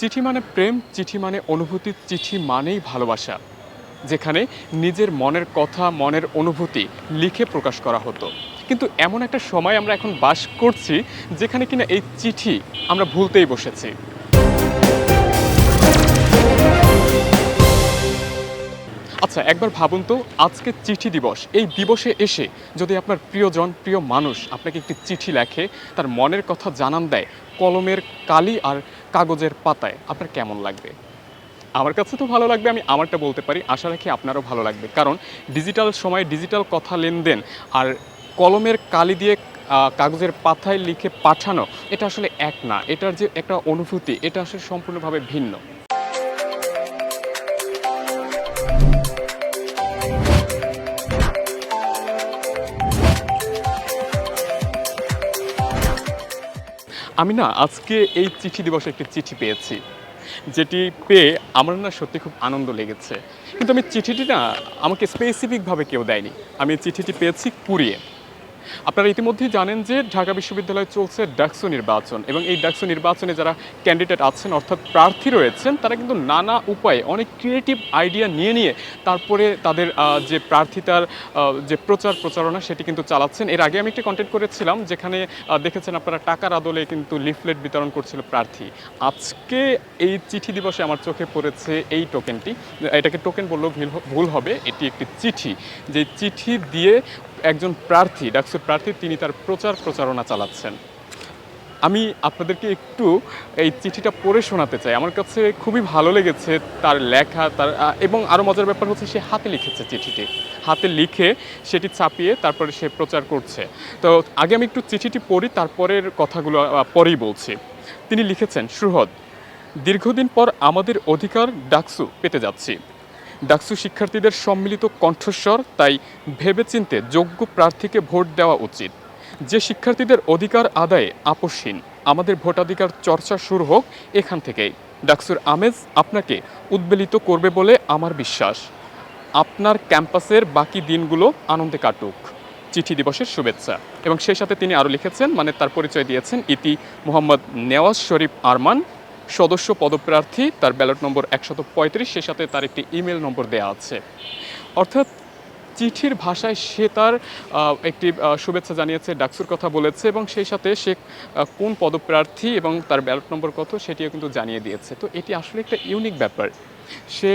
চিঠি মানে প্রেম, চিঠি মানে অনুভূতি, চিঠি মানেই ভালোবাসা। যেখানে নিজের মনের কথা, মনের অনুভূতি লিখে প্রকাশ করা হতো। কিন্তু এমন একটা সময় আমরা এখন বাস করছি, যেখানে কিনা এই চিঠি আমরা ভুলতেই বসেছি। আচ্ছা, একবার ভাবুন তো, আজকে চিঠি দিবস। এই দিবসে এসে যদি আপনার প্রিয়জন, প্রিয় মানুষ আপনাকে একটি চিঠি লেখে, তার মনের কথা জানান দেয় কলমের কালি আর কাগজের পাতায়, আপনার কেমন লাগবে? আমার কাছে তো ভালো লাগবে, আমি আমারটা বলতে পারি। আশা রাখি আপনারও ভালো লাগবে। কারণ ডিজিটাল সময়ে ডিজিটাল কথা লেনদেন আর কলমের কালি দিয়ে কাগজের পাতায় লিখে পাঠানো, এটা আসলে এক না। এটার যে একটা অনুভূতি, এটা আসলে সম্পূর্ণভাবে ভিন্ন। আমি না আজকে এই চিঠি দিবসে একটি চিঠি পেয়েছি। যেটি পেয়ে আমার না সত্যি খুব আনন্দ লেগেছে। কিন্তু আমি চিঠিটি না আমাকে স্পেসিফিকভাবে কেউ দেয়নি। আমি চিঠিটি পেয়েছি কুরিয়ে। আপনারা ইতিমধ্যেই জানেন যে ঢাকা বিশ্ববিদ্যালয়ে চলছে ডাকসু নির্বাচন, এবং এই ডাকসু নির্বাচনে যারা ক্যান্ডিডেট আছেন, অর্থাৎ প্রার্থী রয়েছেন, তারা কিন্তু নানা উপায়ে অনেক ক্রিয়েটিভ আইডিয়া নিয়ে তারপরে তাদের যে প্রার্থিতার যে প্রচারণা সেটি কিন্তু চালাচ্ছেন। এর আগে আমি একটি কন্টেন্ট করেছিলাম, যেখানে দেখেছেন আপনারা টাকার আদলে কিন্তু লিফলেট বিতরণ করছিল প্রার্থী। আজকে এই চিঠি দিবসে আমার চোখে পড়েছে এই টোকেনটি। এটাকে টোকেন বললেও ভুল হবে, এটি একটি চিঠি। যে চিঠি দিয়ে একজন প্রার্থী, ডাকসুর প্রার্থী, তিনি তার প্রচারণা চালাচ্ছেন। আমি আপনাদেরকে একটু এই চিঠিটা পড়ে শোনাতে চাই। আমার কাছে খুবই ভালো লেগেছে তার লেখা, তার এবং আরও মজার ব্যাপার হচ্ছে সে হাতে লিখেছে চিঠিটি। হাতে লিখে সেটি ছাপিয়ে তারপরে সে প্রচার করছে। তো আগে আমি একটু চিঠিটি পড়ি, তারপরের কথাগুলো পরেই বলছি। তিনি লিখেছেন, সুহৃদ, দীর্ঘদিন পর আমাদের অধিকার ডাকসু পেতে যাচ্ছি। ডাকসু শিক্ষার্থীদের সম্মিলিত কণ্ঠস্বর, তাই ভেবেচিন্তে যোগ্য প্রার্থীকে ভোট দেওয়া উচিত। যে শিক্ষার্থীদের অধিকার আদায়ে আপোষহীন, আমাদের ভোটাধিকার চর্চা শুরু হোক এখান থেকেই। ডাকসুর আমেজ আপনাকে উদ্বেলিত করবে বলে আমার বিশ্বাস। আপনার ক্যাম্পাসের বাকি দিনগুলো আনন্দে কাটুক। চিঠি দিবসের শুভেচ্ছা। এবং সেই সাথে তিনি আরও লিখেছেন, মানে তার পরিচয় দিয়েছেন, ইতি মোহাম্মদ নেওয়াজ শরীফ আরমান, সদস্য পদপ্রার্থী, তার ব্যালট নম্বর 135, সে সাথে তার একটি ইমেল নম্বর দেওয়া আছে। অর্থাৎ চিঠির ভাষায় সে তার একটি শুভেচ্ছা জানিয়েছে, ডাকসুর কথা বলেছে, এবং সেই সাথে সে কোন পদপ্রার্থী এবং তার ব্যালট নম্বর কত সেটিও কিন্তু জানিয়ে দিয়েছে। তো এটি আসলে একটা ইউনিক ব্যাপার। সে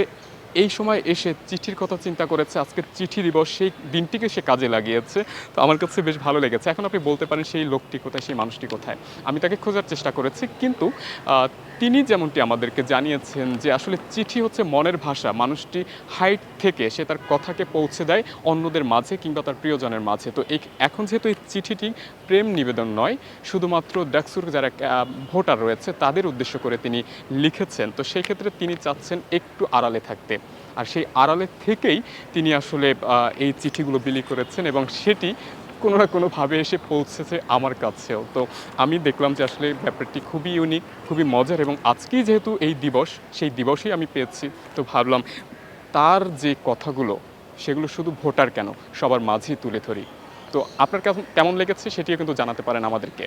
এই সময় এসে চিঠির কথা চিন্তা করেছে, আজকের চিঠি দিবস, সেই দিনটিকে সে কাজে লাগিয়েছে। তো আমার কাছে বেশ ভালো লেগেছে। এখন আপনি বলতে পারেন সেই লোকটি কোথায়, সেই মানুষটি কোথায়। আমি তাকে খোঁজার চেষ্টা করেছি, কিন্তু তিনি যেমনটি আমাদেরকে জানিয়েছেন যে আসলে চিঠি হচ্ছে মনের ভাষা। মানুষটি হাইট থেকে সে তার কথাকে পৌঁছে দেয় অন্যদের মাঝে কিংবা তার প্রিয়জনের মাঝে। তো এখন যেহেতু এই চিঠিটি প্রেম নিবেদন নয়, শুধুমাত্র ডাকসুর যারা ভোটার রয়েছে তাদের উদ্দেশ্য করে তিনি লিখেছেন, তো সেই ক্ষেত্রে তিনি চাচ্ছেন একটু আড়ালে থাকতে। আর সেই আড়ালে থেকেই তিনি আসলে এই চিঠিগুলো বিলি করেছেন, এবং সেটি কোনো না কোনোভাবে এসে পৌঁছেছে আমার কাছেও। তো আমি দেখলাম যে আসলে ব্যাপারটি খুবই ইউনিক, খুবই মজার, এবং আজকেই যেহেতু এই দিবস, সেই দিবসেই আমি পেয়েছি। তো ভাবলাম তার যে কথাগুলো, সেগুলো শুধু ভোটার কেন, সবার মাঝেই তুলে ধরি। তো আপনার কেমন লেগেছে সেটিও কিন্তু জানাতে পারেন আমাদেরকে।